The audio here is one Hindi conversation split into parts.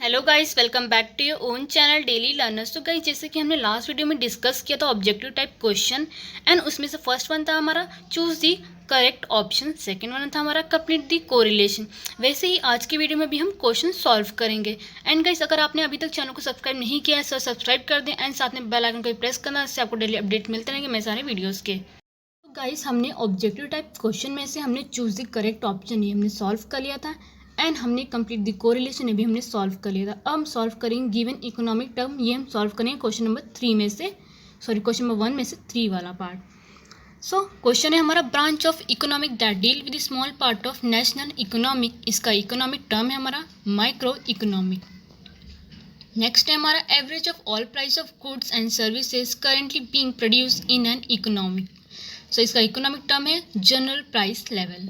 Hello guys, welcome back to your own channel daily learners. तो गाइस, जैसे कि हमने लास्ट वीडियो में डिस्कस किया था ऑब्जेक्टिव टाइप क्वेश्चन, एंड उसमें से फर्स्ट वन था हमारा choose the correct option, second one था हमारा कंप्लीट दी कोरिलेशन। वैसे ही आज की वीडियो में भी हम क्वेश्चन सॉल्व करेंगे। एंड गाइस, अगर आपने अभी तक चैनल को सब्सक्राइब नहीं किया है सर सब्सक्राइब कर दें, एंड साथ में बेल आइकन को प्रेस करना, इससे आपको डेली अपडेट मिलते रहेंगे मेरे सारे वीडियोज़ के। तो गाइस, हमने ऑब्जेक्टिव टाइप क्वेश्चन में से हमने चूज द करेक्ट ऑप्शन ये हमने सॉल्व कर लिया था, एंड हमने कंप्लीट द कोरिलेशन ये भी हमने सॉल्व कर लिया था। अब हम सॉल्व करेंगे गिवन इकोनॉमिक टर्म, ये हम सॉल्व करेंगे क्वेश्चन नंबर 3 में से, क्वेश्चन नंबर 1 में से 3 वाला पार्ट। सो क्वेश्चन है हमारा branch of economic that deal with small part of national economic. इसका इकोनॉमिक टर्म है हमारा माइक्रो इकोनॉमिक। नेक्स्ट है हमारा average of all price of goods and services currently being produce in an economic. So इसका इकोनॉमिक टर्म है जनरल प्राइस लेवल।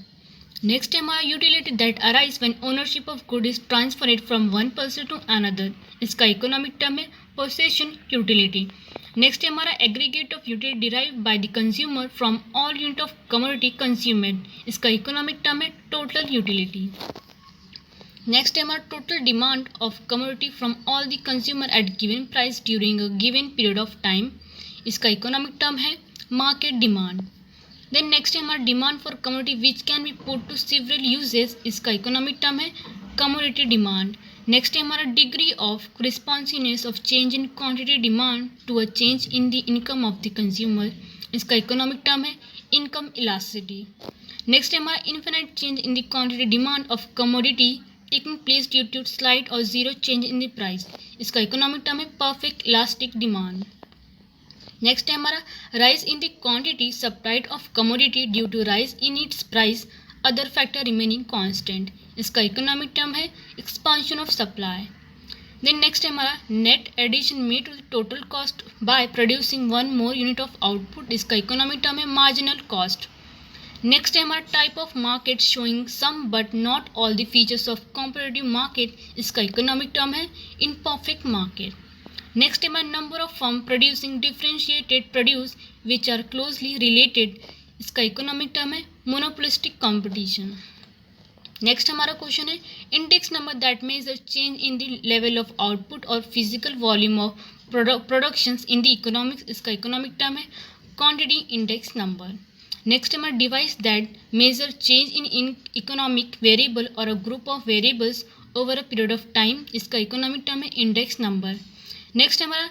नेक्स्ट है हमारा utility that arise when ownership of good is transferred from one person to another. इसका इकोनॉमिक टर्म है पोसेशन यूटिलिटी। नेक्स्ट है हमारा aggregate of utility derive by the consumer from all unit of commodity consumed. इसका इकोनॉमिक टर्म है टोटल यूटिलिटी। नेक्स्ट है हमारा total demand of commodity from all the consumer at given price during a given period of time. इसका इकोनॉमिक टर्म है मार्केट डिमांड। देन नेक्स्ट है हमारा demand for commodity which can be put to several uses. इसका इकोनॉमिक टर्म है कमोडिटी डिमांड। नेक्स्ट है हमारा degree of responsiveness of change in quantity demand to a change in the income of the consumer. इसका इकोनॉमिक टर्म है इनकम इलास्टिसिटी। नेक्स्ट है हमारा infinite change in the quantity demand of commodity taking place due to slight और zero change in the price. इसका इकोनॉमिक टर्म है परफेक्ट इलास्टिक डिमांड। नेक्स्ट है हमारा rise in the quantity supplied of commodity due to rise in its price, other factor remaining constant. इसका इकोनॉमिक टर्म है expansion of supply. Then next है हमारा net addition made to the total cost by producing one more unit of output. इसका इकोनॉमिक टर्म है मार्जिनल कॉस्ट। नेक्स्ट है हमारा type of market showing some but not all the features of competitive market. इसका इकोनॉमिक टर्म है इनपरफेक्ट मार्केट। नेक्स्ट है हमारा number of firm producing differentiated produce which are closely related. इसका इकोनॉमिक टर्म है मोनोपोलिस्टिक कॉम्पिटिशन। नेक्स्ट हमारा क्वेश्चन है index number that measure change in the level of output और physical volume of productions in the economics. इसका इकोनॉमिक टर्म है क्वांटिटी इंडेक्स नंबर। नेक्स्ट हमारा device that measure change in economic variable और a group of variables over a period of time. इसका इकोनॉमिक टर्म है इंडेक्स नंबर। नेक्स्ट हमारा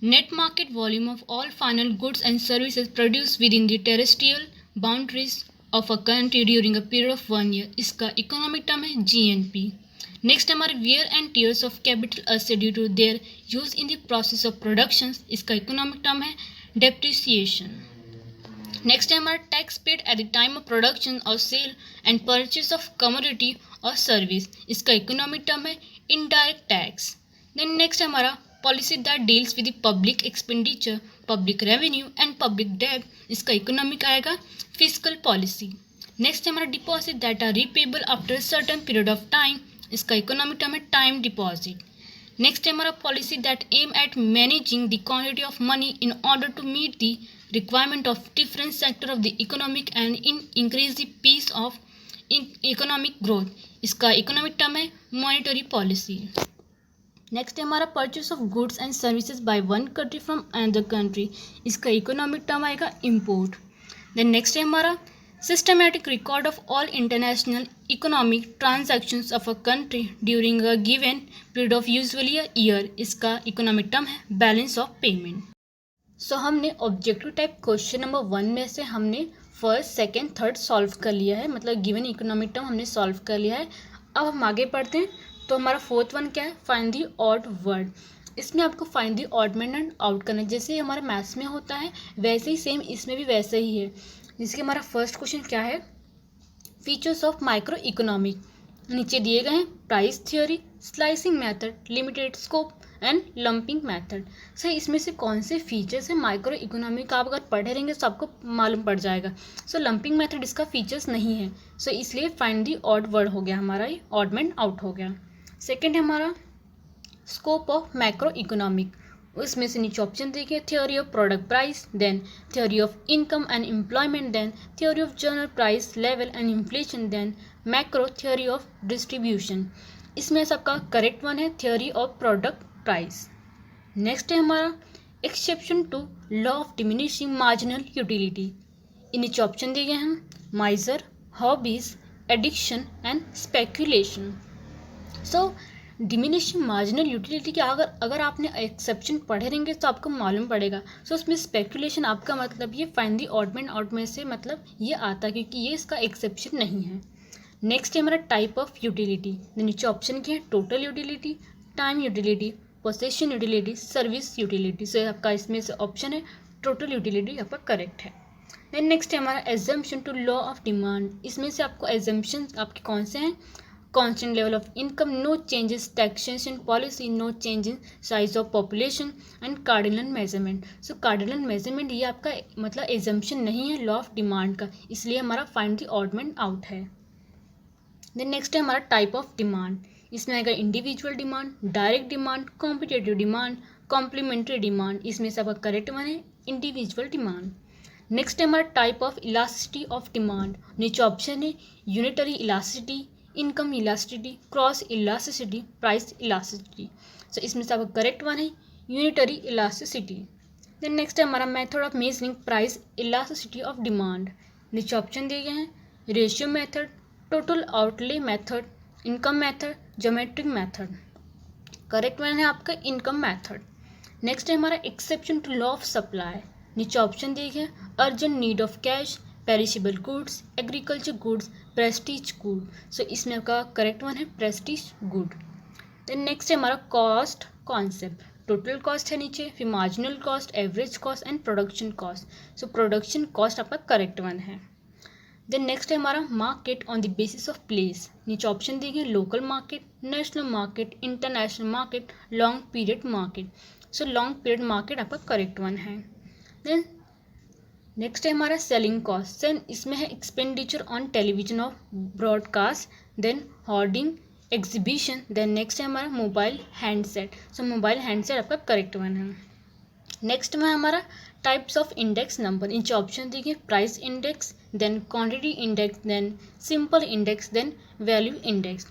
net market volume of all final goods and services produce within the terrestrial boundaries of a country during a period of 1 year. इसका इकोनॉमिक टर्म है जीएनपी। नेक्स्ट हमारे wear and tears of capital asset due to their use in the process of production. इसका इकोनॉमिक टर्म है डेप्रिसिएशन। नेक्स्ट है हमारा tax paid at the time of production और sale and purchase of commodity और सर्विस। इसका इकोनॉमिक टर्म है इनडायरेक्ट टैक्स। देन नेक्स्ट है हमारा policy that deals with the public expenditure, public revenue and public debt. इसका इकोनॉमिक आएगा फिजिकल पॉलिसी। नेक्स्ट है हमारा deposit that are repayable after certain period of time. इसका इकोनॉमिक टर्म है टाइम डिपॉजिट। नेक्स्ट है हमारा policy that aim at managing the quantity of money in order to meet the requirement of different sector of the economic and increase the pace of economic growth। इसका इकोनॉमिक टर्म है मॉनेटरी पॉलिसी। नेक्स्ट है हमारा purchase of goods and services by one country from another country. इसका इकोनॉमिक टर्म आएगा इम्पोर्ट। देन नेक्स्ट है हमारा systematic record of all international economic transactions of a country during a given period of usually a year. इसका इकोनॉमिक टर्म है बैलेंस ऑफ पेमेंट। सो हमने ऑब्जेक्टिव टाइप क्वेश्चन नंबर 1 में से हमने फर्स्ट सेकंड थर्ड सॉल्व कर लिया है, मतलब गिवन इकोनॉमिक टर्म हमने सॉल्व कर लिया है। अब हम आगे पढ़ते हैं। तो हमारा फोर्थ वन क्या है, फाइंड दी ऑड वर्ड। इसमें आपको find the odd man and out करना है, जैसे हमारे मैथ्स में होता है वैसे ही सेम इसमें भी वैसे ही है। जिसके हमारा फर्स्ट क्वेश्चन क्या है, फीचर्स ऑफ माइक्रो इकोनॉमिक। नीचे दिए गए हैं price theory, slicing method, limited scope and lumping method. Sir इसमें से कौन से फीचर्स हैं माइक्रो इकोनॉमी का, आप अगर पढ़े रहेंगे तो आपको मालूम पड़ जाएगा। सो लंपिंग मेथड इसका फीचर्स नहीं है, सो इसलिए फाइंड दी ऑड वर्ड हो गया हमारा, ये ऑड मैन आउट हो गया। सेकेंड है हमारा स्कोप ऑफ मैक्रो इकोनॉमिक। उसमें से नीचे ऑप्शन देखिए, theory of product price, then theory of income and employment, then theory of general price level and inflation, then macro theory of distribution. इसमें सबका करेक्ट वन है theory of product price. Next है हमारा exception to law of diminishing marginal utility. नीचे ऑप्शन दिए गए हैं miser, hobbies, addiction and speculation. So diminishing marginal utility के अगर आपने एक्सेप्शन पढ़े रहेंगे तो आपको मालूम पड़ेगा। सो उसमें स्पेक्यूलेशन आपका मतलब ये find the odd man out में से मतलब ये आता है क्योंकि ये इसका एक्सेप्शन नहीं है। नेक्स्ट है हमारा टाइप ऑफ यूटिलिटी। नीचे ऑप्शन क्या है total utility, time utility, possession utility, service utility. So आपका इसमें से ऑप्शन है टोटल यूटिलिटी आपका करेक्ट है। देन नेक्स्ट है हमारा assumption to law of demand. इसमें से आपको एजम्पशन आपके कौन से हैं constant level of income, no changes taxation policy, no change in size of population and cardinal measurement। so cardinal measurement ये आपका मतलब assumption नहीं है लॉ ऑफ डिमांड का, इसलिए हमारा find the odd man out है। देन नेक्स्ट है हमारा टाइप ऑफ डिमांड। इसमें आएगा individual demand, direct demand, competitive demand, complementary demand. इसमें से आपका करेक्ट वन है इंडिविजुअल डिमांड। नेक्स्ट है हमारा type of elasticity of demand. नीचे ऑप्शन है unitary elasticity, income elasticity, cross elasticity, price elasticity. So इसमें से आपका करेक्ट वन है यूनिटरी इलास्टिसिटी। देन नेक्स्ट है हमारा method of measuring price elasticity of demand. नीचे ऑप्शन दिए गए हैं ratio method, total outlay method, income method, geometric method. Correct one है आपका इनकम मेथड। नेक्स्ट है हमारा exception to law of supply. नीचे ऑप्शन दिए गए urgent need of cash, perishable goods, agriculture goods, prestige good. So इसमें आपका करेक्ट वन है प्रेस्टीज गुड। देन नेक्स्ट है हमारा कॉस्ट कॉन्सेप्ट। टोटल कॉस्ट है नीचे, फिर marginal cost, average cost and production cost. So production cost आपका करेक्ट वन है। देन नेक्स्ट है हमारा market on the basis of place. नीचे ऑप्शन दिए गए local market, national market, international market, long period market. So long period market आपका करेक्ट वन है। देन नेक्स्ट है हमारा सेलिंग कॉस्ट। देन इसमें है expenditure on television of broadcast, then hoarding, exhibition. Then next है हमारा mobile handset. So mobile handset आपका करेक्ट वन है। नेक्स्ट में हमारा टाइप्स ऑफ इंडेक्स नंबर। नीचे ऑप्शन दिए price index, then quantity index, then simple index, then value index.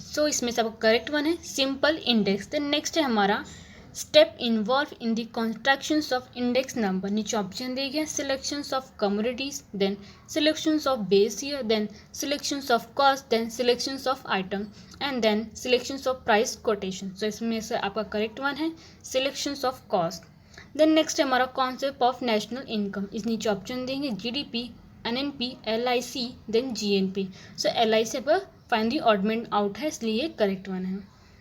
So इसमें से आपका करेक्ट वन है सिंपल इंडेक्स। देन नेक्स्ट है हमारा step involve in the constructions of index number. नीचे ऑप्शन दिए गए selections of commodities, then selections of base year, then selections of cost, then selections of item and then selections of price quotation. So इसमें से आपका करेक्ट वन है selections of cost. Then next है हमारा कॉन्सेप्ट ऑफ नेशनल इनकम। इस नीचे ऑप्शन देंगे GDP, NNP, LIC, then GNP. So LIC पर find the odd man out है, इसलिए करेक्ट वन है।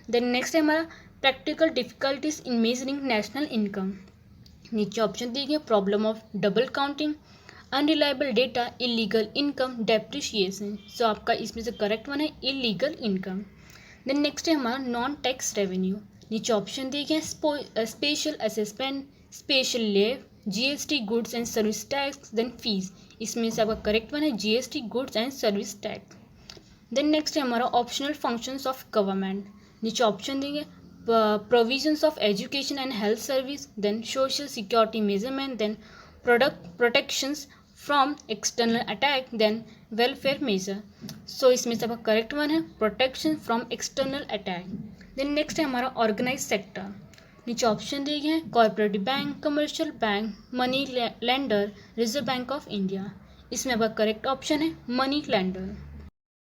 देन नेक्स्ट है हमारा practical difficulties in measuring national income. नीचे ऑप्शन दिए गए problem of double counting, unreliable data, illegal income, depreciation. So आपका इसमें से करेक्ट वन है इलीगल इनकम। देन नेक्स्ट है हमारा नॉन टैक्स रेवेन्यू। नीचे ऑप्शन दिए गए special assessment, special levy, GST goods and service tax, then fees. इसमें से आपका करेक्ट वन है GST goods and service tax. Then next है हमारा ऑप्शनल फंक्शंस ऑफ गवर्नमेंट। नीचे ऑप्शन देंगे provisions of education and health service, then social security measurement, then product protections from external attack, then welfare measure। so इसमें से आपका करेक्ट वन है protection from external attack. Then next है हमारा ऑर्गेनाइज सेक्टर। नीचे ऑप्शन दिए गए हैं corporative bank, commercial bank, money lender, reserve bank of India. इसमें आपका करेक्ट ऑप्शन है मनी लेंडर।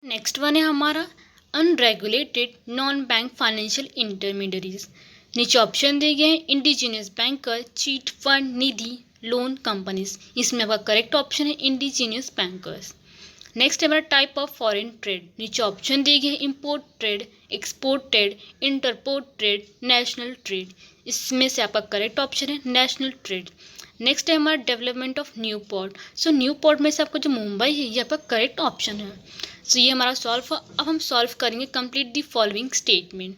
नेक्स्ट वन है हमारा unregulated non bank financial intermediaries. नीचे ऑप्शन दिए गए हैं indigenous banker, chit fund, nidhi, loan companies. इसमें आपका करेक्ट ऑप्शन है इंडिजीनियस बैंकर्स। नेक्स्ट है हमारा टाइप ऑफ फॉरेन ट्रेड। नीचे ऑप्शन दिए गए हैं import trade, export trade, entrepot trade, national trade. इसमें से आपका करेक्ट ऑप्शन है नेशनल ट्रेड। नेक्स्ट है हमारा development of new port. So new port में से आपका जो मुंबई है ये आपका करेक्ट ऑप्शन है। सो ये हमारा सॉल्व। अब हम सॉल्व करेंगे complete the following statement.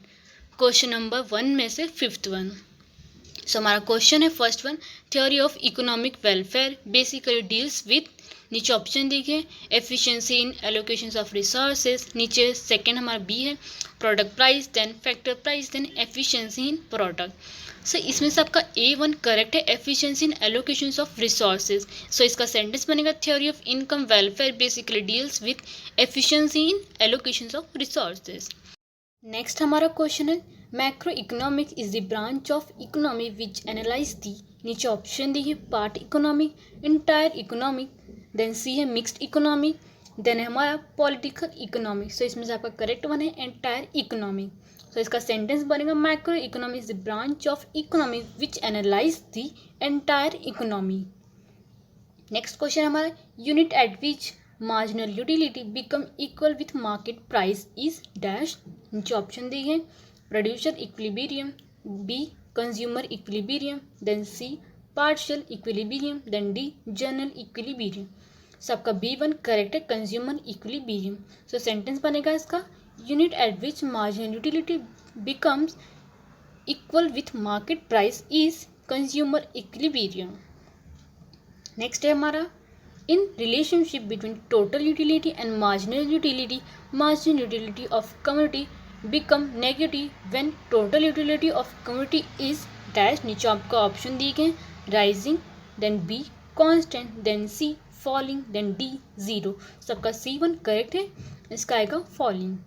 Question number 1 में से 5th वन। सो हमारा क्वेश्चन है first one theory of economic welfare basically deals with. नीचे ऑप्शन देखिए efficiency in allocation of resources. नीचे सेकेंड हमारा बी है product price, then factor price, then efficiency in product. So इसमें से आपका A1 करेक्ट है efficiency in allocation of resources. So इसका सेंटेंस बनेगा theory of income welfare basically deals with efficiency in allocation of resources. Next हमारा क्वेश्चन है macro economics is the branch of economy which analyze the. नीचे ऑप्शन दी है part economy, entire economy, then C है मिक्स्ड इकोनॉमी, देन है हमारा पॉलिटिकल इकोनॉमी। सो इसमें से आपका करेक्ट वन है एंटायर इकोनॉमी। सो इसका सेंटेंस बनेगा macro economy is the branch of economy which analyze the entire economy. Next question हमारा unit at which marginal utility become equal with market price is dash. नीचे ऑप्शन दी है producer equilibrium, B consumer equilibrium, then C partial equilibrium, then D general equilibrium. सबका B1 करेक्ट है कंज्यूमर इक्विलिब्रियम। सो सेंटेंस बनेगा इसका unit at which marginal utility becomes equal with market price is consumer equilibrium. Next है हमारा in relationship between total utility and marginal utility of commodity become negative when total utility of commodity is dash। नीचे आपका ऑप्शन दिए गए rising, then B constant, then C falling, then D zero. सबका C1 करेक्ट है, इसका आएगा फॉलिंग।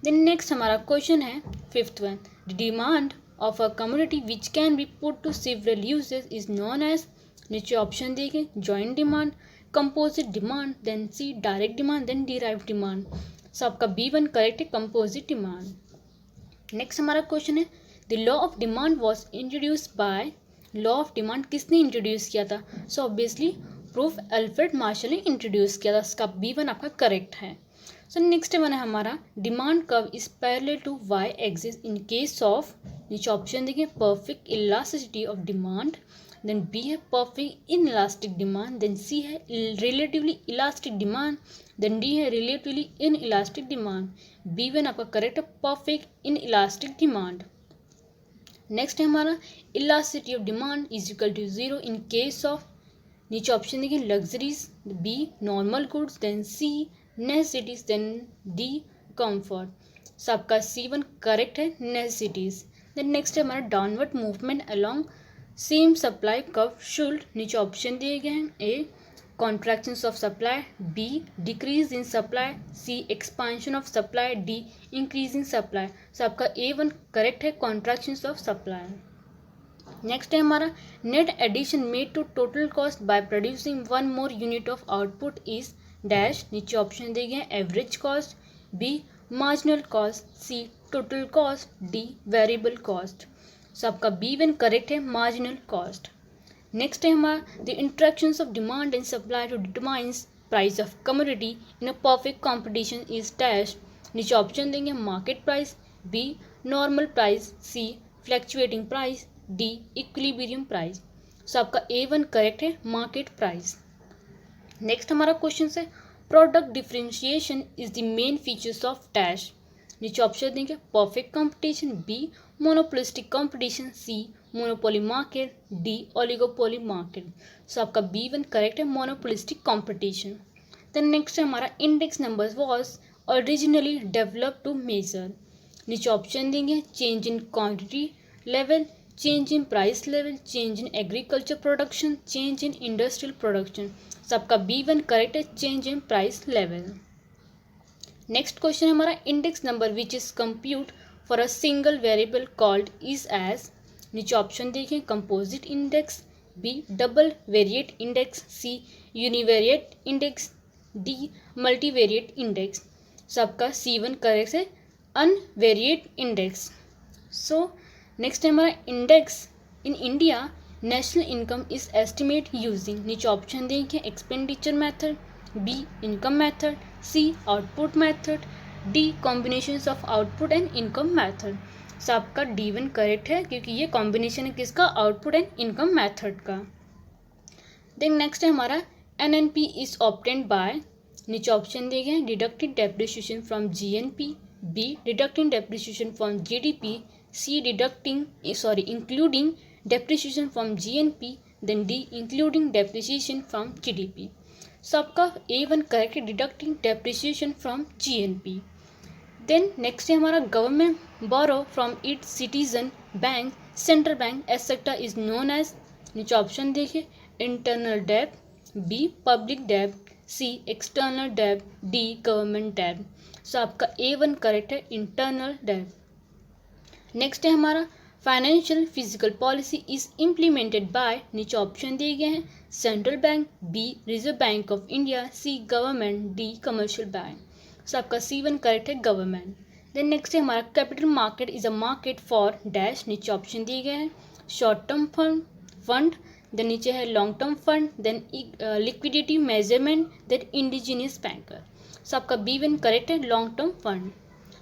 देन नेक्स्ट हमारा क्वेश्चन है fifth one, demand of a commodity which can be put to several uses is known as. नीचे ऑप्शन दिए गए joint demand, composite demand, then C direct demand, then derive demand. So आपका B1 करेक्ट है कंपोजिट डिमांड। नेक्स्ट हमारा क्वेश्चन है the law of demand was introduce by. Law of demand किसने इंट्रोड्यूस किया था? So obviously proof Alfred Marshall ने इंट्रोड्यूस किया था। इसका B1 आपका करेक्ट है। सो नेक्स्ट वन है हमारा demand curve is parallel to Y axis in case of. नीचे ऑप्शन देखिए perfect elasticity of demand, then B है perfect inelastic demand, then C है relatively elastic demand, then D है रिलेटिवली इनइलास्टिक डिमांड। B1 आपका करेक्ट है परफेक्ट इनइलास्टिक डिमांड। नेक्स्ट है हमारा elasticity of demand is equal to 0 in case of. नीचे ऑप्शन देखिए luxuries, B normal goods, then C necessities, then D comfort. so आपका C1 करेक्ट है नेसेसिटीज। देन नेक्स्ट है हमारा downward movement along same supply curve should. नीचे ऑप्शन दिए गए हैं A contractions of supply, B decrease in supply, C expansion of supply, D increase in supply. So आपका A1 करेक्ट है कॉन्ट्रैक्शंस ऑफ सप्लाई। नेक्स्ट है हमारा net addition made to total cost by producing one more unit of output is dash. नीचे ऑप्शन दिए गए average cost, B marginal cost, C total cost, D variable cost. So आपका B1 करेक्ट है मार्जिनल कॉस्ट। नेक्स्ट है हमारा the interactions of demand and supply to determines price of commodity in a perfect competition is dash. नीचे ऑप्शन देंगे market price, B normal price, सी fluctuating price, D equilibrium price. So आपका A1 करेक्ट है मार्केट प्राइस। नेक्स्ट हमारा क्वेश्चन है product differentiation is the main features of dash. नीचे ऑप्शन देंगे perfect competition, B monopolistic competition, C monopoly market, D oligopoly market. So आपका B1 करेक्ट है मोनोपोलिस्टिक कंपटीशन। देन नेक्स्ट है हमारा index numbers was originally developed to measure. नीचे ऑप्शन देंगे change in quantity level, change in price level, change in agriculture production, change in industrial production. So आपका B1 करेक्ट है change in price level. Next question हमारा index number which is compute for a single variable called is as. नीचे ऑप्शन देखें composite index, B double variate index, C univariate index, D multivariate index. सो आपका C1 करेक्ट है अनवेरिएट इंडेक्स। सो नेक्स्ट है हमारा index in India national income is estimate using. नीचे ऑप्शन देखें expenditure method, B income method, C output method, D combinations of output and income method. So आपका D1 करेक्ट है क्योंकि ये कॉम्बिनेशन है किसका आउटपुट एंड इनकम मेथड का। देन नेक्स्ट है हमारा NNP इज ऑब्टेन्ड बाय। नीचे ऑप्शन दिए गए deducting depreciation from GNP, B deducting depreciation from GDP, C including depreciation from GNP, then D including depreciation from GDP। सो आपका A1 करेक्ट है deducting depreciation from GNP। Then next है हमारा government borrow from its citizen bank, central bank etcetera is known as. नीचे ऑप्शन देखिए इंटरनल डेब्ट, बी पब्लिक डेब्ट, सी एक्सटर्नल डेब्ट, डी गवर्नमेंट डेब्ट। सो आपका A1 करेक्ट है, इंटरनल डेट। नेक्स्ट है हमारा financial physical policy is implemented by, नीचे ऑप्शन दिए गए हैं, central bank, B reserve bank of India, C government, D commercial bank. So आपका C1 करेक्ट है, गवर्नमेंट। देन नेक्स्ट है हमारा capital market is a market for dash, नीचे ऑप्शन दिए गए हैं, शॉर्ट टर्म फंड, देन नीचे है long term fund, then liquidity measurement, then indigenous banker. So आपका B1 करेक्ट है, long term fund.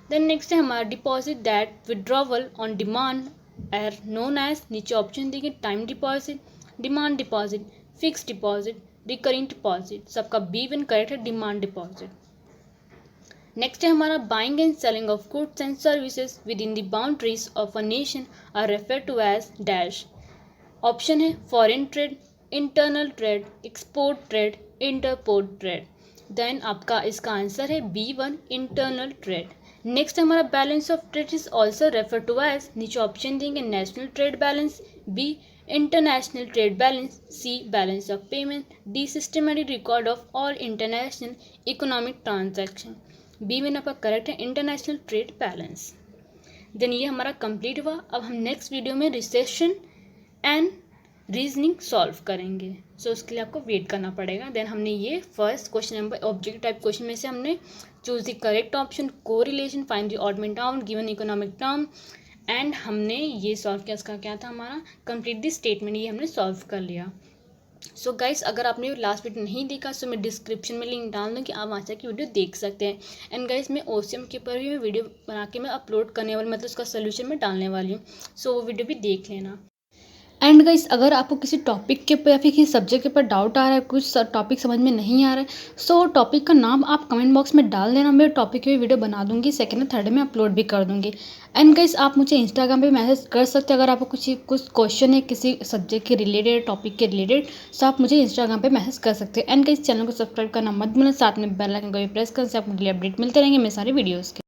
Then next है हमारा deposit that withdrawal on demand are known as, नीचे ऑप्शन दिए गए, time deposit, demand deposit, fix deposit, recurring deposit. सबका B1 करेक्ट है, डिमांड डिपॉजिट। नेक्स्ट है हमारा buying and selling of goods and services within the boundaries of a nation are refer to as dash. Option है foreign trade, internal trade, export trade, entrepot trade. Then आपका इसका आंसर है B1 इंटरनल ट्रेड। नेक्स्ट हमारा balance of trade is also refer to as, नीचे ऑप्शन देंगे, national trade balance, B international trade balance, C balance of payment, D systematic record of all international economic transaction. B में आपका करेक्ट है, इंटरनेशनल ट्रेड बैलेंस। देन ये हमारा कंप्लीट हुआ। अब हम नेक्स्ट वीडियो में रिसेशन एंड रीजनिंग सॉल्व करेंगे। सो उसके लिए आपको वेट करना पड़ेगा। देन हमने ये first question number objective type question में से हमने choose the correct option, correlation, find the odd mid term, given economic term, and हमने ये सॉल्व किया। इसका क्या था हमारा कंप्लीट द स्टेटमेंट, ये हमने सॉल्व कर लिया। सो गाइस अगर आपने लास्ट वीडियो नहीं देखा सो मैं डिस्क्रिप्शन में लिंक डाल दूँ कि आप वहाँ से की वीडियो देख सकते हैं। एंड गाइस मैं OCM के ऊपर भी मैं वीडियो बना के मैं अपलोड करने वाली, मतलब उसका सोल्यूशन मैं डालने वाली हूँ। सो वो वीडियो भी देख लेना। एंड गाइस अगर आपको किसी टॉपिक के ऊपर या फिर किसी सब्जेक्ट के ऊपर डाउट आ रहा है, कुछ टॉपिक समझ में नहीं आ रहा है, सो टॉपिक का नाम आप कमेंट बॉक्स में डाल देना, मैं टॉपिक की वीडियो बना दूंगी, सेकंड और थर्ड में अपलोड भी कर दूंगी। एंड गाइस आप मुझे इंस्टाग्राम पे मैसेज कर सकते हैं अगर आपको कुछ क्वेश्चन है किसी सब्जेक्ट के रिलेटेड, टॉपिक के रिलेटेड, सो आप मुझे इंस्टाग्राम पे मैसेज कर सकते हैं। एंड गाइस चैनल को सब्सक्राइब करना मत भूलना, साथ में बेल आइकन को भी प्रेस करने से आपको डेली अपडेट मिलते रहेंगे मेरे सारे वीडियोज़ के।